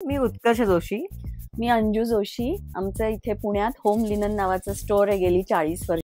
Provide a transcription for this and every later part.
मी उत्कर्ष जोशी. मी अंजू जोशी. आमचं इथे पुण्यात होम लिनन नावाचं स्टोअर आहे गेली 40 वर्ष.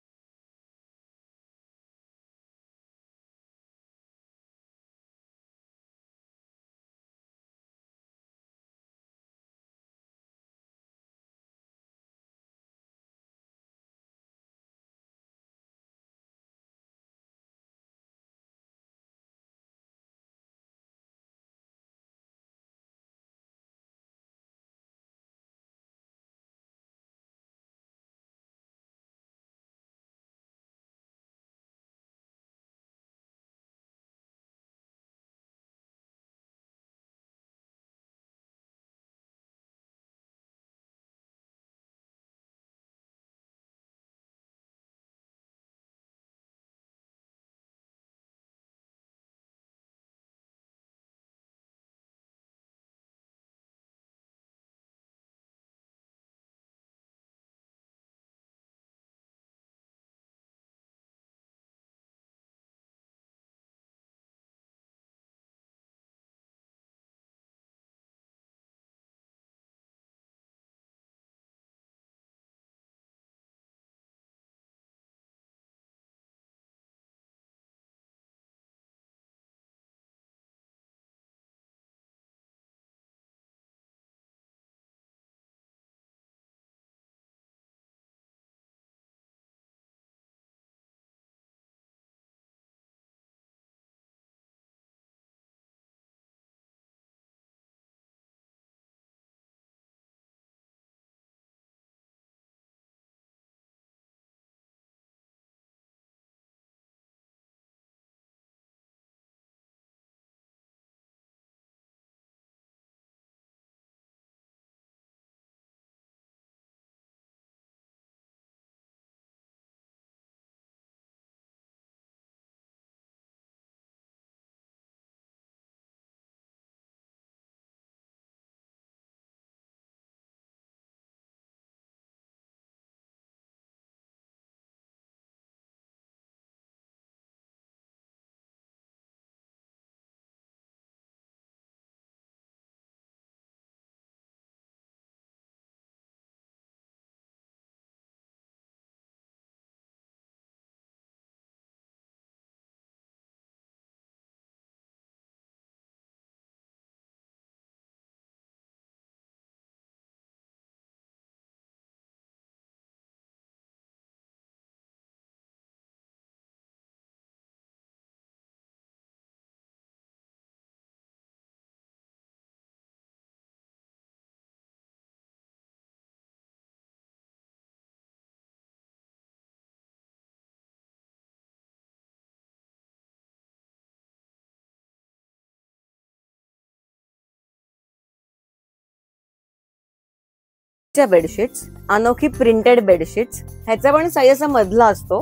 बेडशीट्स, अनोखी प्रिंटेड बेडशीट्स. ह्याचा पण साईज असा मधला असतो.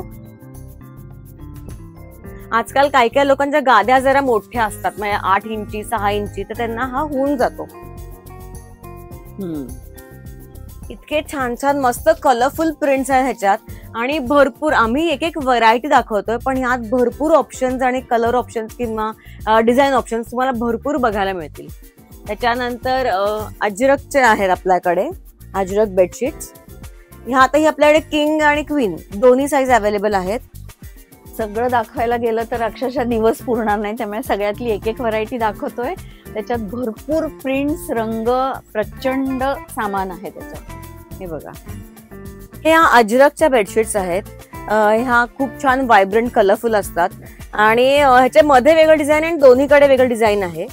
आजकाल काही काही लोकांच्या गाद्या जरा मोठ्या असतात, म्हणजे 8 इंची 6 इंची, तर त्यांना हा होऊन जातो. इतके छान छान मस्त कलरफुल प्रिंट्स आहेत ह्याच्यात आणि भरपूर. आम्ही एक एक व्हरायटी दाखवतोय, पण ह्यात भरपूर ऑप्शन्स आणि कलर ऑप्शन्स किंवा डिझाईन ऑप्शन्स तुम्हाला भरपूर बघायला मिळतील. त्याच्यानंतर अजरकचे आहेत आपल्याकडे, अजरक बेडशीट्स. ह्यातही आपल्याकडे किंग आणि क्वीन दोन्ही साईज अवेलेबल आहेत. सगळं दाखवायला गेलं तर अक्षरशः दिवस पुरणार नाही, त्यामुळे सगळ्यातली एक एक व्हरायटी दाखवतोय. त्याच्यात भरपूर प्रिंट्स, रंग, प्रचंड सामान आहे त्याच्यात. हे बघा, हे ह्या अजरकच्या बेडशीट्स आहेत. ह्या खूप छान व्हायब्रंट कलरफुल असतात आणि ह्याच्यामध्ये वेगळं डिझाईन आणि दोन्हीकडे वेगळं डिझाईन आहे.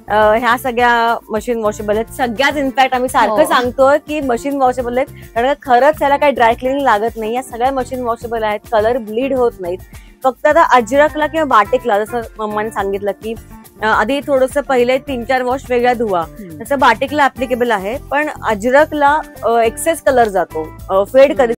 ह्या सगळ्या मशीन वॉशेबल आहेत सगळ्याच. इनफॅक्ट आम्ही सारखं सांगतोय की मशीन वॉशेबल आहेत, कारण खरंच त्याला काही ड्राय क्लिनिंग लागत नाही. या सगळ्या मशीन वॉशेबल आहेत, कलर ब्लीड होत नाहीत. फक्त आता अजरकला किंवा बाटिकला जसं मम्माने सांगितलं की आधी थोडंसं पहिले 3-4 वॉश वेगळ्या धुवा, तसं बाटिकला ऍप्लिकेबल आहे. पण अजरकला एक्सेस कलर जातो, फेड कधी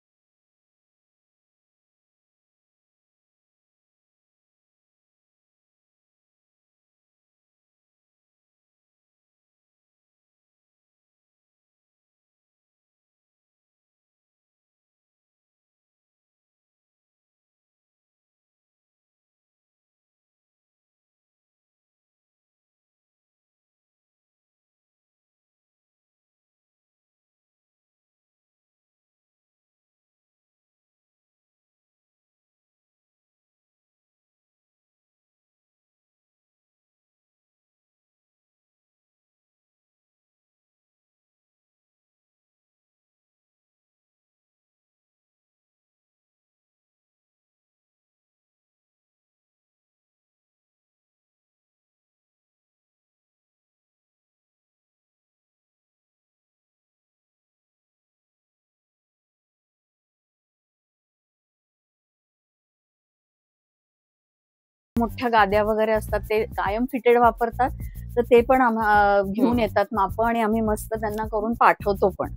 मोठ्या गाद्या वगैरे असतात ते कायम फिटेड वापरतात, तर ते पण घेऊन येतात माप आणि आम्ही मस्त त्यांना करून पाठवतो पण.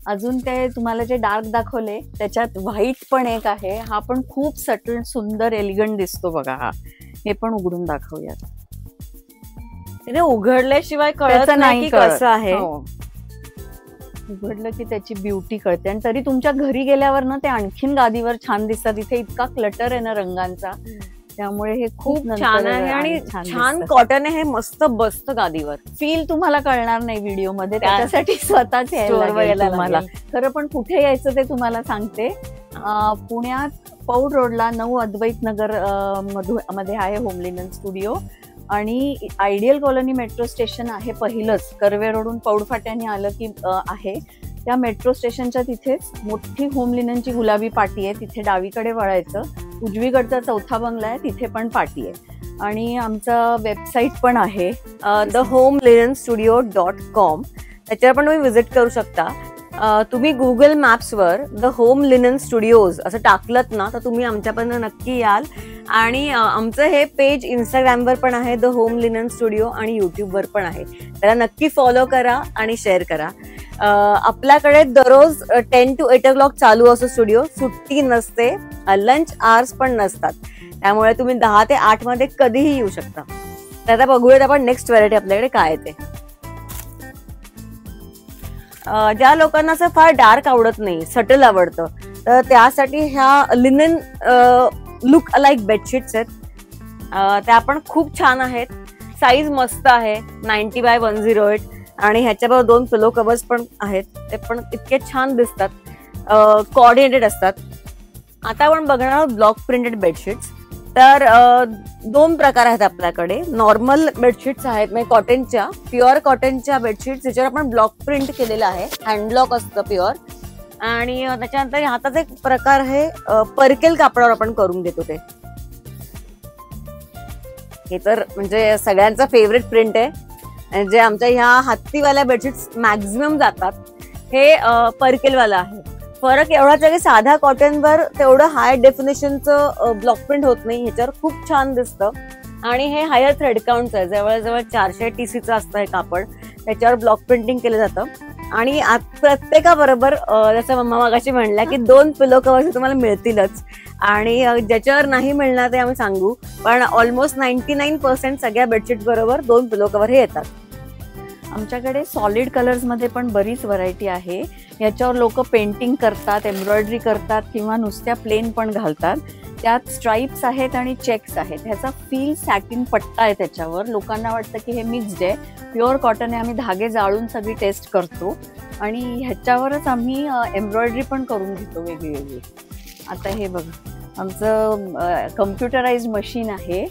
अजून ते तुम्हाला जे डार्क दाखवले त्याच्यात व्हाईट पण एक आहे, हा पण खूप सटल सुंदर एलिगंट दिसतो बघा. हा हे पण उघडून दाखवूयात. तिने उघडल्याशिवाय कळत नाही की कसं आहे. उघडलं की त्याची ब्युटी कळते आणि तरी तुमच्या घरी गेल्यावर ना ते आणखीन गादीवर छान दिसतात. इथे इतका क्लटर आहे ना रंगांचा, त्यामुळे हे खूप छान आहे आणि छान कॉटन आहे, हे मस्त बसतं गादीवर. फील तुम्हाला कळणार नाही व्हिडिओ मध्ये, त्याच्यासाठी स्वतःच यायला तुम्हाला. खरं पण कुठे यायचं ते तुम्हाला सांगते. पुण्यात पौड रोडला 9 अद्वैत नगर मध्ये आहे होम लिनन स्टुडिओ आणि आयडियल कॉलनी मेट्रो स्टेशन आहे पहिलंच. कर्वे रोडून पौड फाट्याने आलं की आहे. त्या मेट्रो स्टेशनच्या तिथेच मोठी होम लिननची गुलाबी पाटी आहे, तिथे डावीकडे वळायचं. उजवीकडचा चौथा बंगला आहे, तिथे पण पाटी आहे. आणि आमचा वेबसाईट पण आहे thehomelinenstudio.com. त्याच्यावर पण तुम्ही व्हिजिट करू शकता. तुम्ही गुगल मॅप्सवर द होम लिनन स्टुडिओज असं टाकलत ना तर तुम्ही आमच्यापर्यंत नक्की याल. आणि आमचं हे पेज इंस्टाग्रामवर पण आहे द होम लिनन स्टुडिओ आणि युट्यूबवर पण आहे. त्याला नक्की फॉलो करा आणि शेअर करा. आपल्याकडे दररोज 10 to 8 o'clock चालू असतो स्टुडिओ, सुट्टी नसते, लंच आवर्स पण नसतात. त्यामुळे तुम्ही 10 ते 8 मध्ये कधीही येऊ शकता. तर आता बघूयात आपण नेक्स्ट व्हरायटी आपल्याकडे काय येते. ज्या लोकांना असं फार डार्क आवडत नाही, सटल आवडतं, तर त्यासाठी ह्या लिनन लुक अलाइक बेडशीट्स आहेत. त्या पण खूप छान आहेत. साईज मस्त आहे, 90 by 108 आणि ह्याच्याबरोबर 2 पिलो कव्हर्स पण आहेत. ते पण इतके छान दिसतात, कोऑर्डिनेटेड असतात. आता आपण बघणार आहोत ब्लॉक प्रिंटेड बेडशीट्स. तर 2 प्रकार आहेत आपल्याकडे. नॉर्मल बेडशीट्स आहेत, म्हणजे कॉटनच्या, प्युअर कॉटनच्या बेडशीट्स ज्याच्यावर आपण ब्लॉक प्रिंट केलेलं आहे, हँडब्लॉक असतं प्युअर. आणि त्याच्यानंतर हाताचा एक प्रकार आहे, परकेल कापडावर आपण करून देतो ते. हे तर म्हणजे सगळ्यांचा फेवरेट प्रिंट आहे. जे आमच्या ह्या हत्तीवाल्या बेडशीट्स मॅक्झिमम जातात, हे परकेलवाला आहे. फरक एवढाच आहे की साध्या कॉटनवर तेवढं हाय डेफिनेशनचं ब्लॉक प्रिंट होत नाही, ह्याच्यावर खूप छान दिसतं. आणि हे हायर थ्रेड काउंटचं आहे, जवळजवळ 400 TCचं असतं हे कापड. त्याच्यावर ब्लॉक प्रिंटिंग केलं जातं. आणि प्रत्येकाबरोबर जसं मम्मा मागाशी म्हणल्या की 2 पिलो कव्हर्स तुम्हाला मिळतीलच. आणि ज्याच्यावर नाही मिळणार ते आम्ही सांगू, पण ऑलमोस्ट 99% सगळ्या बेडशीट बरोबर 2 पिलो कव्हर हे येतात. आमच्याकडे सॉलिड कलर्स मध्ये पण बरीच व्हरायटी आहे. याच्यावर लोक पेंटिंग करतात, एम्ब्रॉयडरी करतात किंवा नुसत्या प्लेन पण घालतात. त्यात स्ट्राइप्स आहेत आणि चेक्स आहेत. ह्याचा फील सॅटिन पट्टा आहे त्याच्यावर. लोकांना वाटतं की हे मिक्स्ड आहे, प्युअर कॉटन आहे. आम्ही धागे जाळून सगळी टेस्ट करतो आणि ह्याच्यावरच आम्ही एम्ब्रॉयडरी पण करून घेतो वेगळी वेगळी. आता हे बघा, आमचं कम्प्युटराइज्ड मशीन आहे,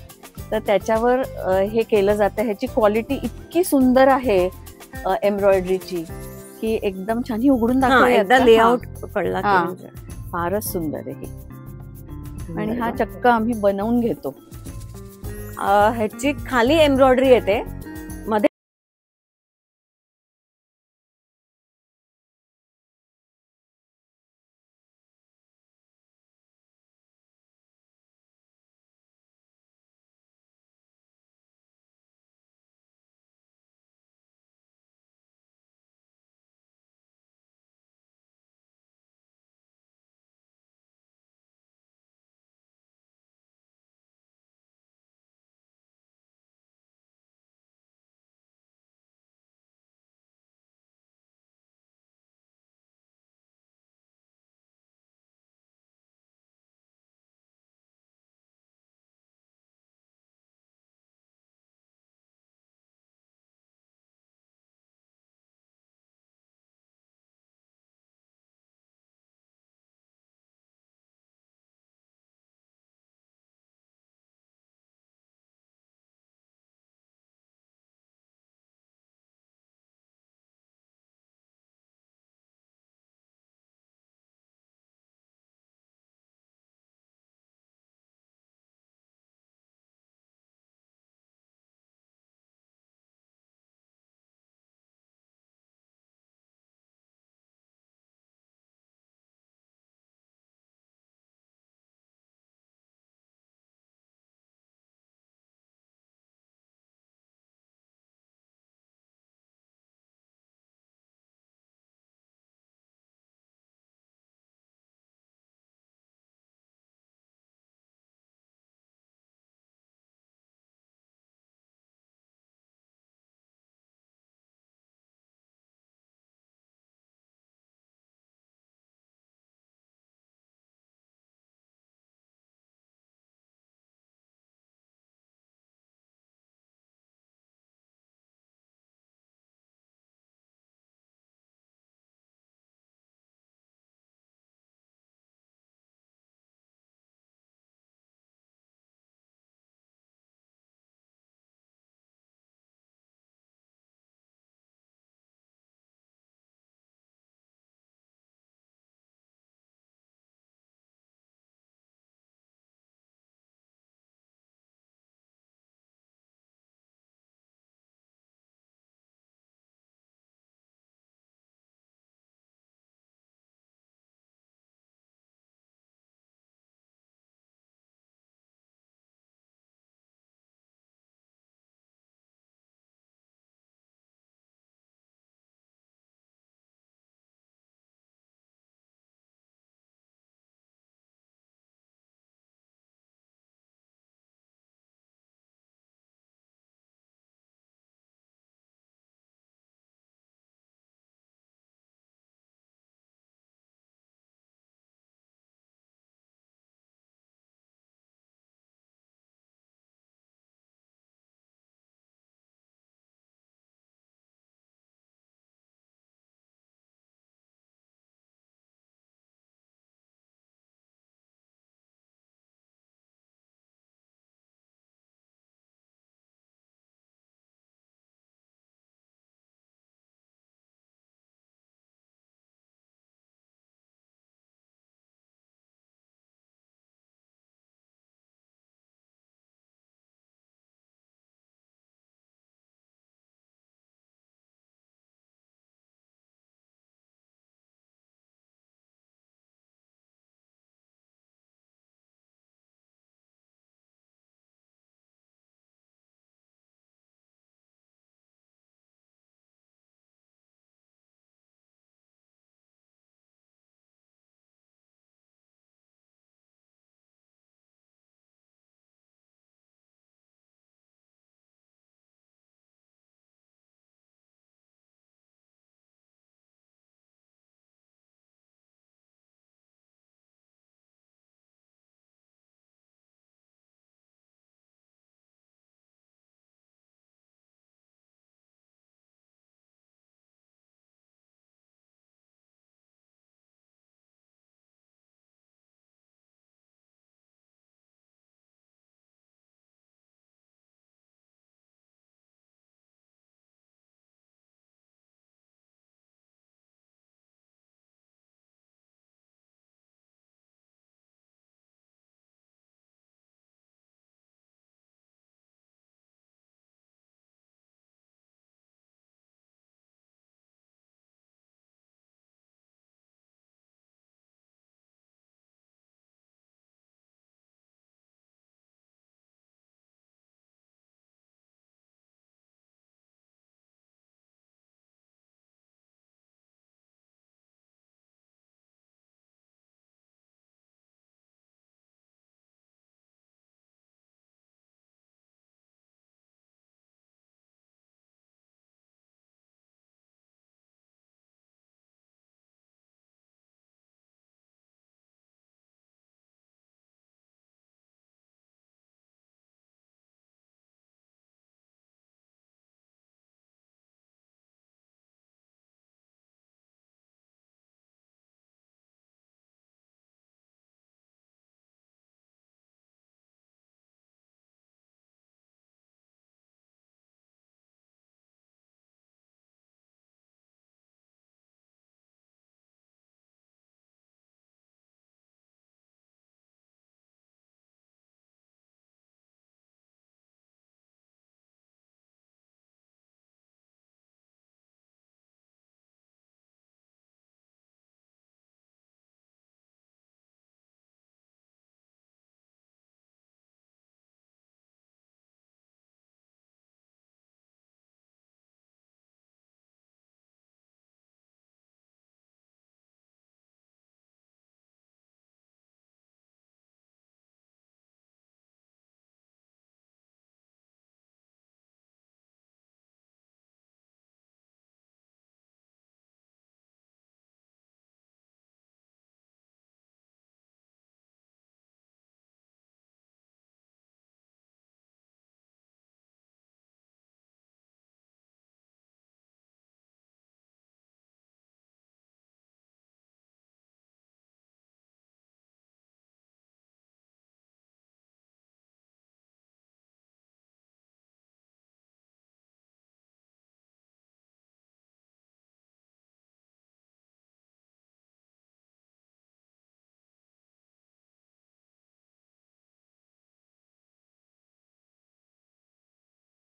तर त्याच्यावर हे केलं जातं. ह्याची क्वालिटी इतकी सुंदर आहे एम्ब्रॉयडरीची की एकदम छान. ही उघडून दाखवूया, लेआउट कळला, फारच सुंदर आहे. आणि हा चक्क आम्ही बनवून घेतो. ह्याची खाली एम्ब्रॉयडरी येते, मध्ये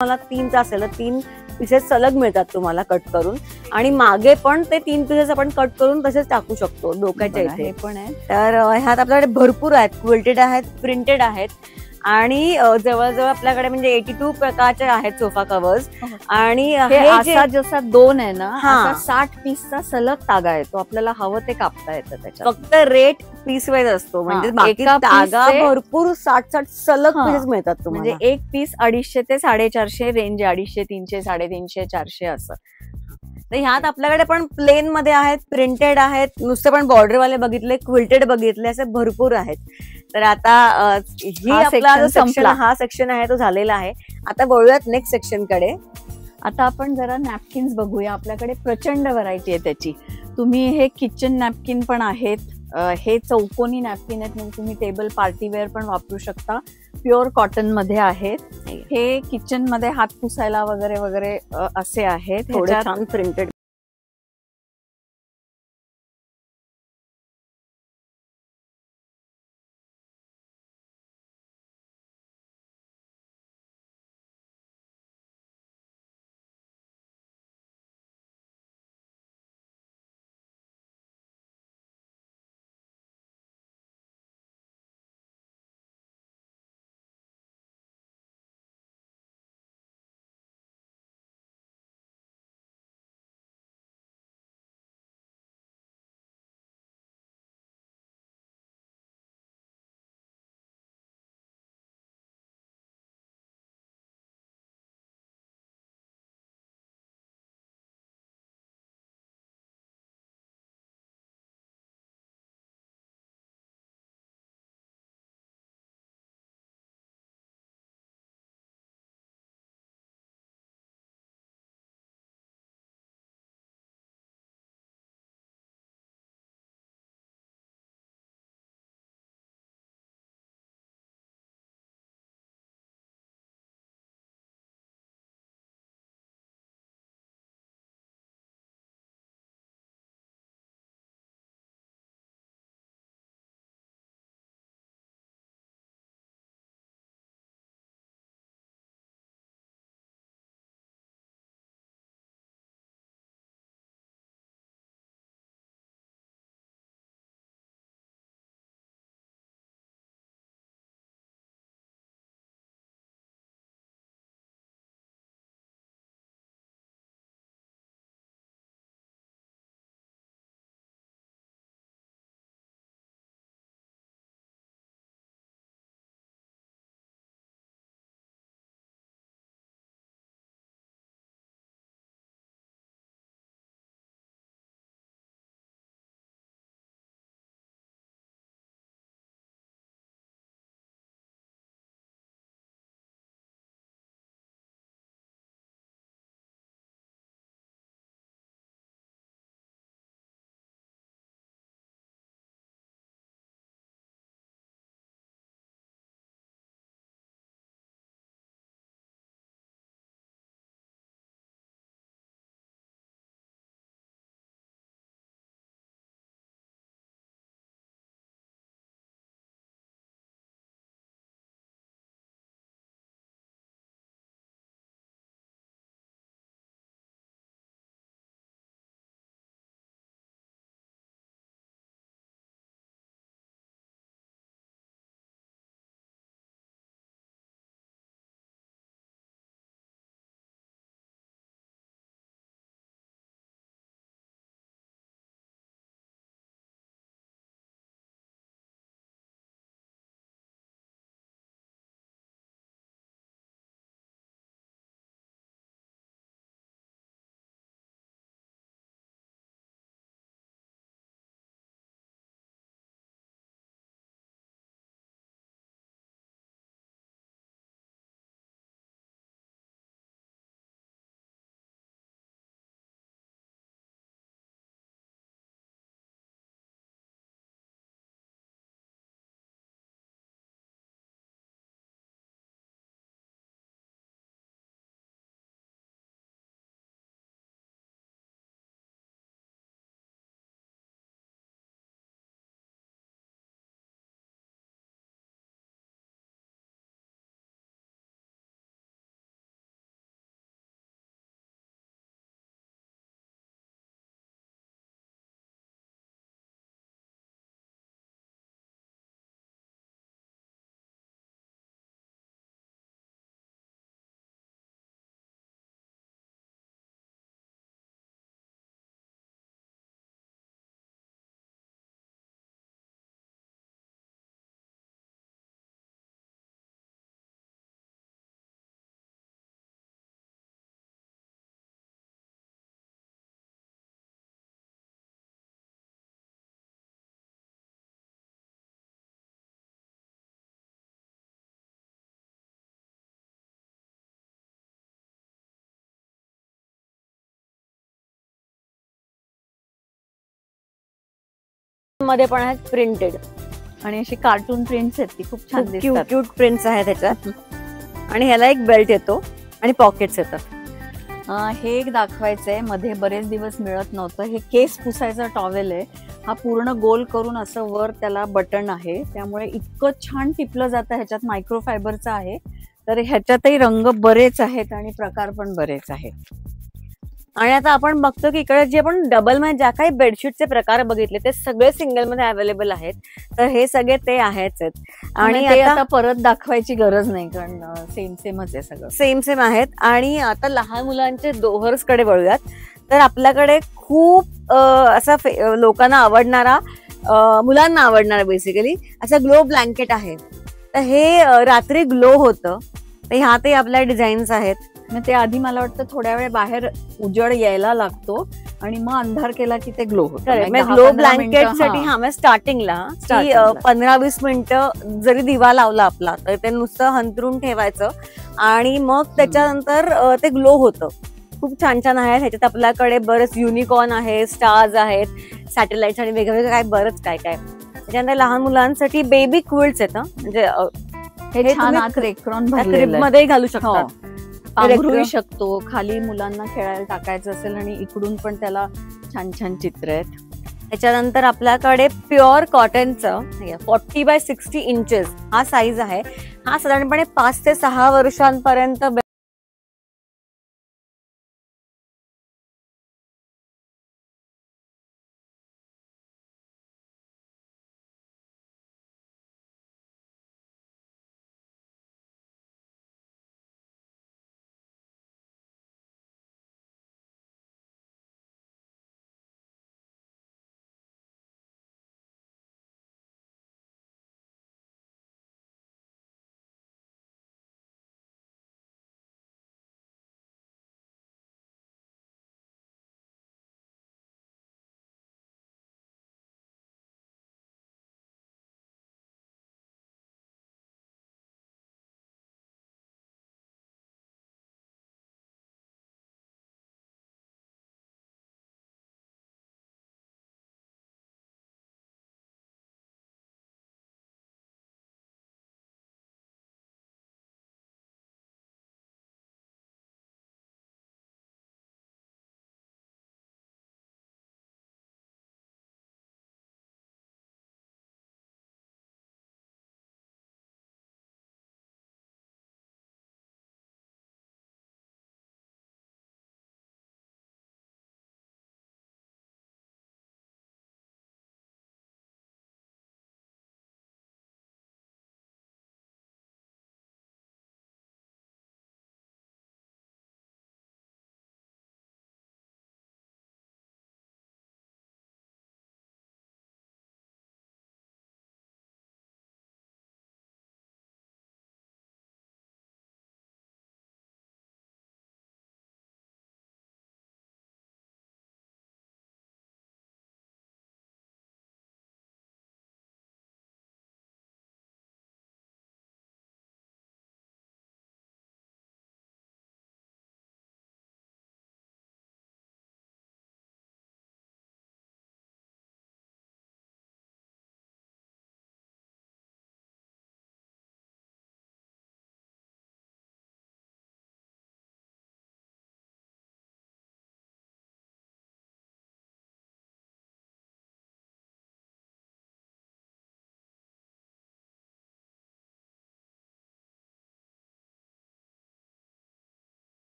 मला 3चा असेल तर 3 पीसेस सलग मिळतात तुम्हाला कट करून, आणि मागे पण ते 3 पीसेस आपण कट करून तसेच टाकू शकतो डोक्याच्या बघा, इथे. हे पण आहे. तर ह्यात आपल्याकडे भरपूर आहेत, क्विल्टेड आहेत, प्रिंटेड आहेत, आणि जवळजवळ आपल्याकडे म्हणजे 82 प्रकारचे आहेत सोफा कव्हर्स. आणि हे असा जसा 2 आहे ना, हा. असा 60 पीसचा सलग तागा आहे, तो आपल्याला हवं ते कापता येतं त्याच्यात. फक्त रेट पीस वाईज असतो, म्हणजे हा, बाकी एका तागा piece चे- भरपूर 60 सलग हा. पीसेस मिळतात तुम्हाला. म्हणजे एक पीस 250 ते 450 रेंज, 250, 300, 350, 400 असं. तर ह्यात आपल्याकडे पण प्लेन मध्ये आहेत, प्रिंटेड आहेत, नुसते पण बॉर्डरवाले बघितले, क्विल्टेड बघितले, असे भरपूर आहेत. तर आता ही हा आपला जो section सेक्शन, संपला. हा सेक्शन आहे तो झालेला आहे. आता वळूयात नेक्स्ट सेक्शन कडे. आता आपण जरा नॅपकिन्स बघूया. आपल्याकडे प्रचंड व्हरायटी आहे त्याची. तुम्ही हे किचन नॅपकिन पण आहेत, हे चौकोनी नॅपकिन आहेत, म्हणजे तुम्ही टेबल पार्टीवेअर पण वापरू शकता. प्युअर कॉटन मध्ये आहेत. हे किचन मध्ये हात पुसायला वगैरे वगैरे असे आहेत. थोडे ह्याच्यात छान प्रिंटेड मध्ये पण आहेत प्रिंटेड. आणि अशी कार्टून प्रिंट्स आहेत, ती खूप छान क्यूट दिसतात. क्यूट प्रिंट्स आहेत त्याच्यात. आणि ह्याला एक बेल्ट येतो आणि पॉकेट्स येतात. हे एक दाखवायचंय, मध्ये बरेच दिवस मिळत नव्हतं. हे केस पुसायचा टॉवेल आहे. हा पूर्ण गोल करून असं वर त्याला बटन आहे, त्यामुळे इतकं छान टिपलं जातं. ह्याच्यात मायक्रोफायबरचं आहे, तर ह्याच्यातही रंग बरेच आहेत आणि प्रकार पण बरेच आहेत. आणि आता आपण बघतो की इकडे जे आपण डबल मध्ये ज्या काही बेडशीटचे प्रकार बघितले ते सगळे सिंगल मध्ये अवेलेबल आहेत. तर हे सगळे ते आहेच आहेत. आणि ते आता परत दाखवायची गरज नाही, कारण सेम सेमच आहे सगळं. सेम सेम आहेत. आणि आता लहान मुलांचे दोहर्स कडे वळूयात. तर आपल्याकडे खूप असा लोकांना आवडणारा, मुलांना आवडणारा बेसिकली असा ग्लो ब्लँकेट आहे. तर हे रात्री ग्लो होतं. तर ह्यातही आपल्या डिझाईन्स आहेत. मग ते आधी मला वाटतं थोड्या वेळ बाहेर उजळ यायला लागतो आणि मग अंधार केला की ते ग्लो होतं. ग्लो ब्लँकेट साठी मग स्टार्टिंगला 15-20 मिनिटं जरी दिवा लावला आपला तर ते नुसतं हंतरून ठेवायचं आणि मग त्याच्यानंतर ते ग्लो होतं. खूप छान छान आहे. ह्याच्यात आपल्याकडे बरेच युनिकॉर्न आहे, स्टार्स आहेत, सॅटेलाइट आणि वेगवेगळे काय बरंच काय काय. त्याच्यानंतर लहान मुलांसाठी बेबी क्विल्ट्स आहेत. म्हणजे हे छान आत रेक्रॉन भरलेलं मध्ये घालू शकता, पांघरूही शकतो. खाली मुलांना खेळायला टाकायचं असेल आणि इकडून पण त्याला छान छान चित्र आहेत. त्याच्यानंतर आपल्याकडे प्युअर कॉटनचं 40x60 इंचेस हा साईज आहे. हा साधारणपणे 5 ते 6 वर्षांपर्यंत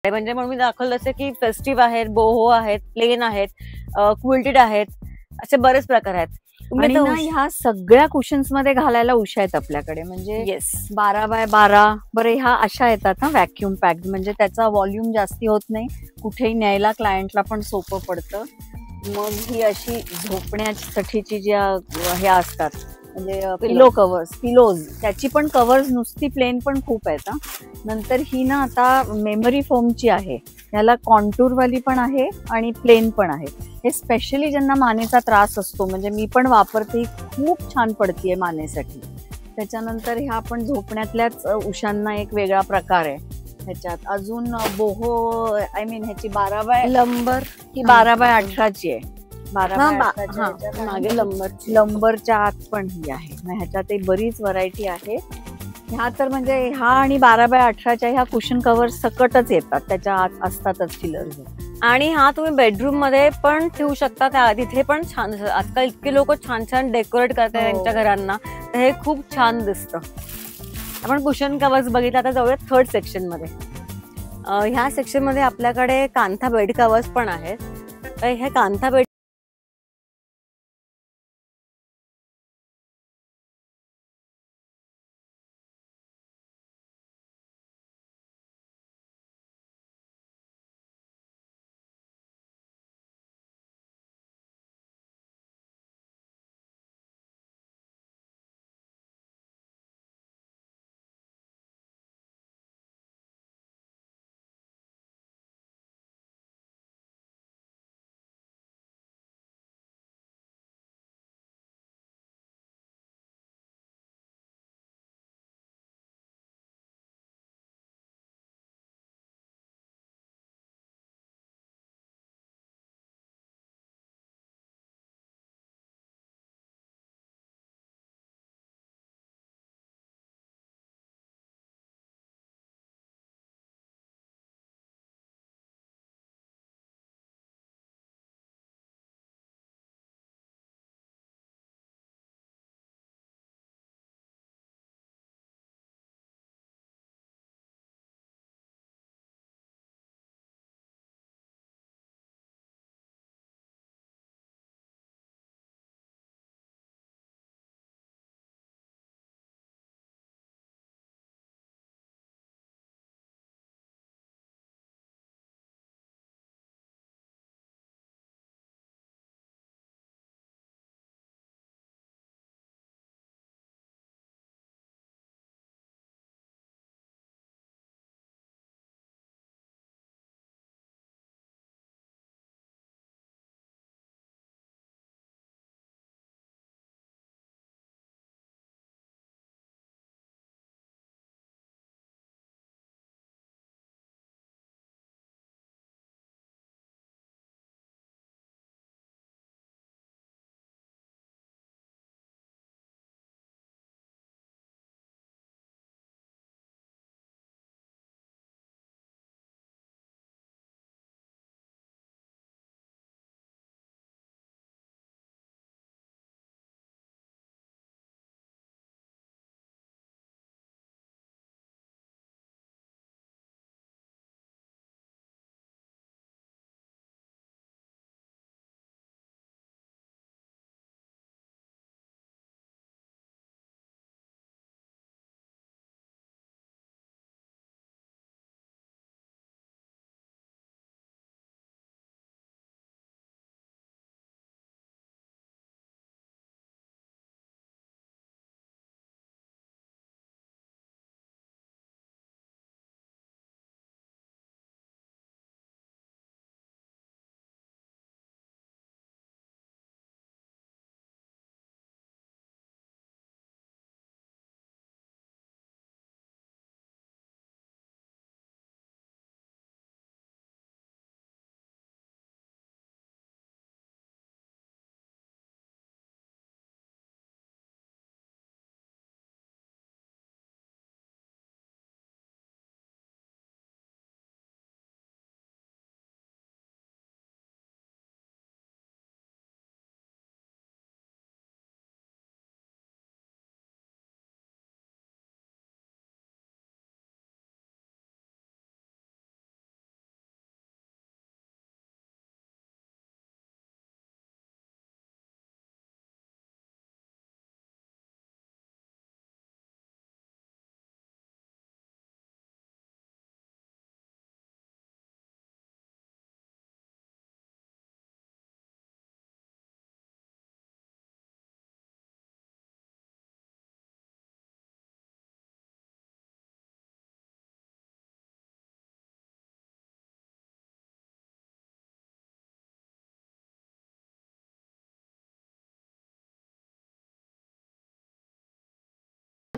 म्हणजे म्हणून मी दाखवलं जसं की फेस्टिव्ह आहेत, बोहो आहेत, प्लेन आहेत, क्विल्टेड आहेत, असे बरेच प्रकार आहेत. आणि ना ह्या सगळ्या कुशन्स मध्ये घालायला उशा आहेत आपल्याकडे. म्हणजे येस 12x12. बरं, ह्या अशा येतात ना व्हॅक्युम पॅक्ड, म्हणजे त्याचा व्हॉल्यूम जास्ती होत नाही, कुठेही न्यायला क्लायंटला पण सोपं पडतं. मग ही अशी झोपण्यासाठीची ज्या ह्या असतात म्हणजे पिलो कव्हर्स, पिलोज, त्याची पण कव्हर्स नुसती प्लेन पण खूप आहेत. नंतर ही ना आता मेमरी फोमची आहे, याला कॉन्टूर वाली पण आहे आणि प्लेन पण आहे. हे स्पेशली ज्यांना मानेचा त्रास असतो, म्हणजे मी पण वापरते, खूप छान पडतीये मानेसाठी. त्याच्यानंतर ह्या पण झोपण्यातल्याच उशांना एक वेगळा प्रकार आहे. ह्याच्यात अजून बोहो, आय मीन ह्याची 12x लंबर, ही 12x18ची आहे. 12x18 मागे लंबरची. लंबरच्या आत पण ही आहे. ह्याच्यात बरीच व्हरायटी आहे. ह्या तर म्हणजे ह्या आणि 12x18च्या ह्या कुशन कव्हर सकटच येतात, त्याच्या आत असतातच फिलर्स. आणि हा तुम्ही बेडरूम मध्ये पण ठेवू शकता, तिथे पण छान. आजकाल इतके लोक छान छान डेकोरेट करतात त्यांच्या घरांना, तर हे खूप छान दिसतं. आपण कुशन कव्हर्स बघितलं. आता जाऊया थर्ड सेक्शन मध्ये. ह्या सेक्शन मध्ये आपल्याकडे कांथा बेड कव्हर्स पण आहेत. हे कांथा बेड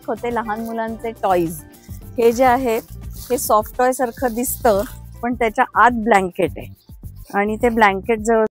दाखवते लहान मुलांचे टॉईज. हे जे आहेत हे सॉफ्ट टॉय सारखं दिसतं, पण त्याच्या आत ब्लँकेट आहे आणि ते ब्लँकेट जवळ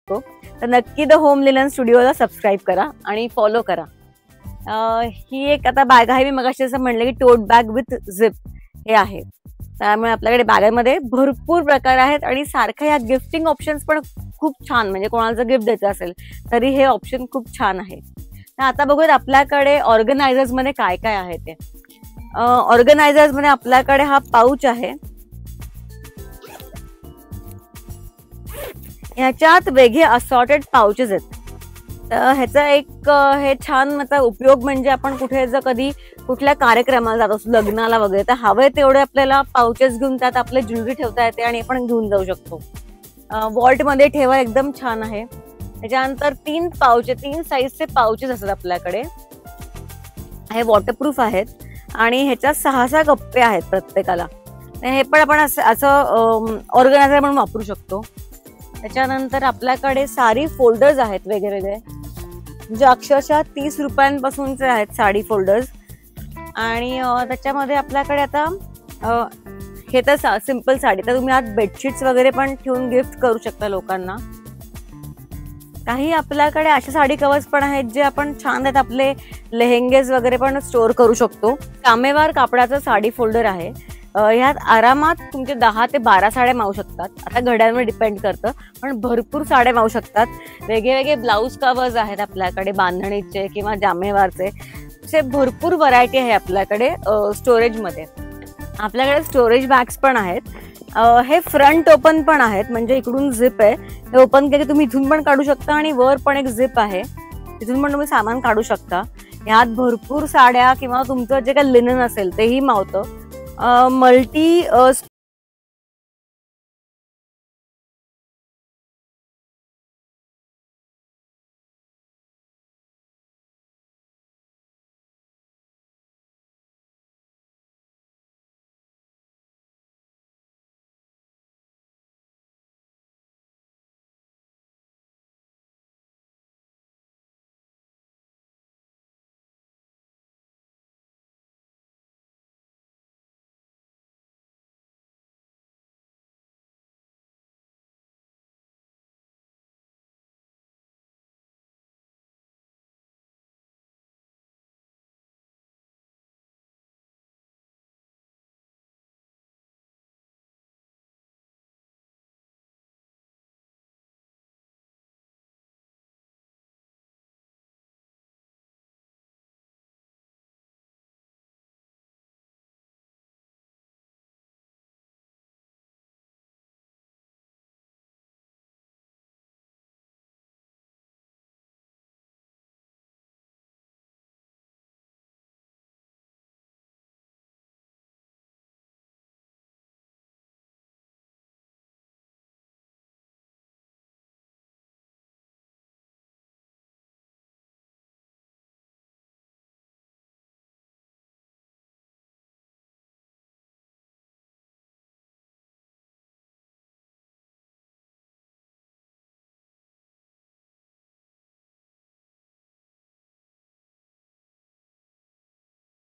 शकतो. तर नक्की द होम लिनन स्टुडिओला सबस्क्राईब करा आणि फॉलो करा. ही एक आता बॅग आहे, मी मगाशी असं म्हणलं की टोट बॅग विथ झिप हे आहे. त्यामुळे आपल्याकडे बॅगांमध्ये भरपूर प्रकार आहेत आणि सारख्या या गिफ्टिंग ऑप्शन्स पण खूप छान, म्हणजे कोणाला जर गिफ्ट द्यायचं असेल तरी हे ऑप्शन खूप छान आहे. तर आता बघूयात आपल्याकडे ऑर्गनायझर्स मध्ये काय काय आहे ते. ऑर्गनायझर्स मध्ये आपल्याकडे हा पाऊच आहे. ह्याच्यात वेगळे असॉर्टेड पाउचेस आहेत. तर ह्याचा एक हे छान मतलब उपयोग म्हणजे आपण कुठे जर कधी कुठल्या कार्यक्रमाला जात असतो, लग्नाला वगैरे, तर हवे तेवढे आपल्याला पाउचेस घेऊन त्यात आपले ज्वेलरी ठेवता येते आणि आपण घेऊन जाऊ शकतो. वॉल्ट मध्ये ठेवा एकदम छान आहे. त्याच्यानंतर 3 साईजचे पाउचेस असतात आपल्याकडे. हे वॉटरप्रूफ आहेत आणि ह्याच्यात 6 कप्पे आहेत प्रत्येकाला. हे पण आपण असं ऑर्गनायझर म्हणून वापरू शकतो. त्याच्यानंतर आपल्याकडे साडी फोल्डर्स आहेत वेगवेगळे, म्हणजे अक्षरशः 30 रुपयांपासूनचे आहेत साडी फोल्डर्स. आणि त्याच्यामध्ये आपल्याकडे आता हे तर सिंपल साडी, तर तुम्ही आत बेडशीट्स वगैरे पण ठेवून गिफ्ट करू शकता लोकांना. काही आपल्याकडे अशा साडी कवर्स पण आहेत जे आपण छान आहेत, आपले लेहेंगेज वगैरे पण स्टोअर करू शकतो. कामेवार कापडाचं साडी फोल्डर आहे. ह्यात आरामात तुमचे 10 ते 12 साड्या मावू शकतात. आता घड्यांवर डिपेंड करतं, पण भरपूर साड्या मावू शकतात. वेगळे ब्लाऊज कवर्स आहेत आपल्याकडे, बांधणीचे किंवा जामेवारचे, असे भरपूर व्हरायटी आहे आपल्याकडे. स्टोरेज मध्ये आपल्याकडे स्टोरेज बॅग्स पण आहेत. हे फ्रंट ओपन पण आहेत, म्हणजे इकडून झिप आहे, हे ओपन केले तुम्ही इथून पण काढू शकता आणि वर पण एक झिप आहे, तिथून पण तुम्ही सामान काढू शकता. ह्यात भरपूर साड्या किंवा तुमचं जे काही लिनन असेल तेही मावतं. मल्टी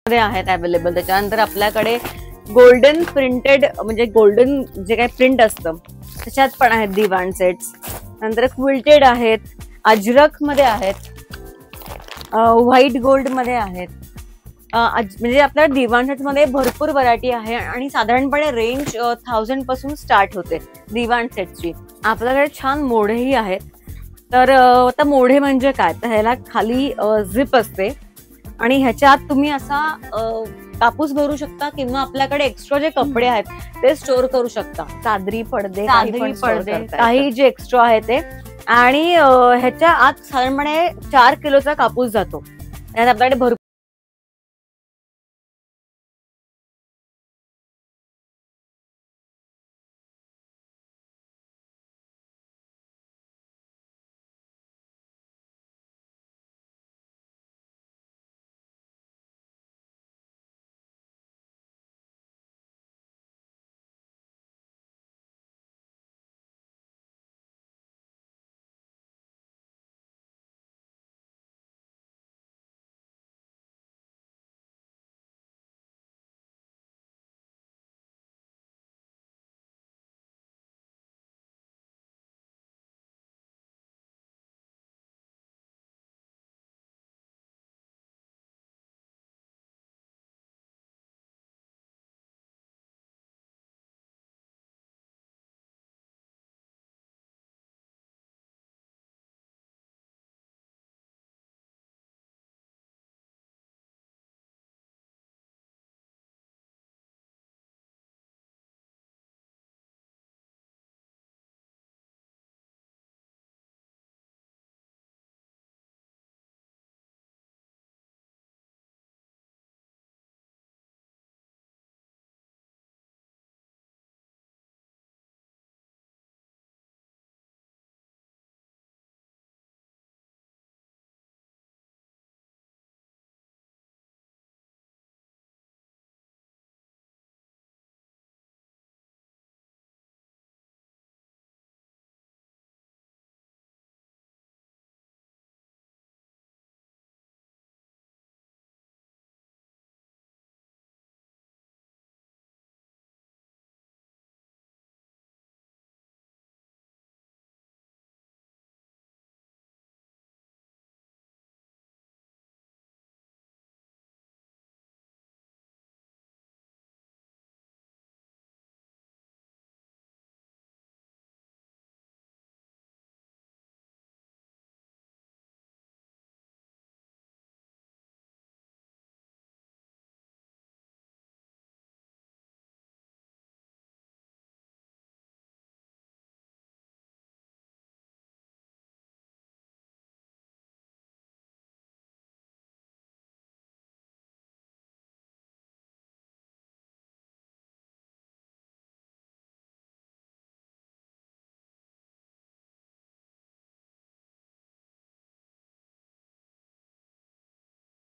आहेत अवेलेबल. त्याच्यानंतर आपल्याकडे गोल्डन प्रिंटेड, म्हणजे गोल्डन जे काही प्रिंट असतं त्याच्यात पण आहेत दिवाण सेट्स. नंतर क्विल्टेड आहेत, अजरक मध्ये आहेत, व्हाईट गोल्ड मध्ये आहेत. म्हणजे आपल्या दिवाण सेट्स मध्ये भरपूर व्हरायटी आहे आणि साधारणपणे रेंज 1000 पासून स्टार्ट होते दिवाण सेटची. आपल्याकडे छान मोढेही आहेत. तर आता मोढे म्हणजे काय, तर ह्याला खाली झिप असते आणि ह्याच्यात तुम्ही असा कापूस भरू शकता किंवा आपल्याकडे एक्स्ट्रा जे कपडे आहेत ते स्टोअर करू शकता. चादरी पडदे काही जे एक्स्ट्रा आहे ते. आणि ह्याच्या आत साधारणपणे 4 किलोचा कापूस जातो. त्यात आपल्याकडे भरपूर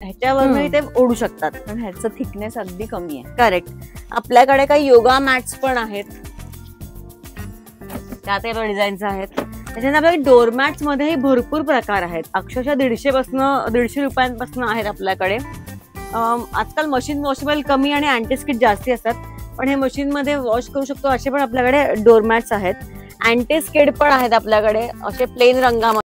ह्याच्यावरही ते ओढू शकतात. पण ह्याचं थिकनेस अगदी कमी आहे. करेक्ट. आपल्याकडे काही योगा मॅट्स पण आहेत, त्यात डिझाईन्स आहेत. त्याच्यानंतर आपल्याकडे डोरमॅट्स मध्येही भरपूर प्रकार आहेत. अक्षरशः 150 रुपयांपासून आहेत आपल्याकडे. आजकाल मशीन वॉशेबल कमी आणि अँटीस्किड जास्ती असतात, पण हे मशीन मध्ये वॉश करू शकतो असे पण आपल्याकडे डोरमॅट्स आहेत. अँटीस्किड पण आहेत आपल्याकडे असे प्लेन रंगामध्ये.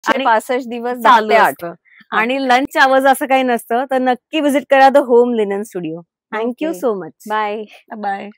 आणि 65 दिवस 10 चालू ते 8. असतं. आणि लंच आवर्स असं काही नसतं, तर नक्की व्हिजिट करा the home linen studio. Thank you Okay. So much. Bye. Bye.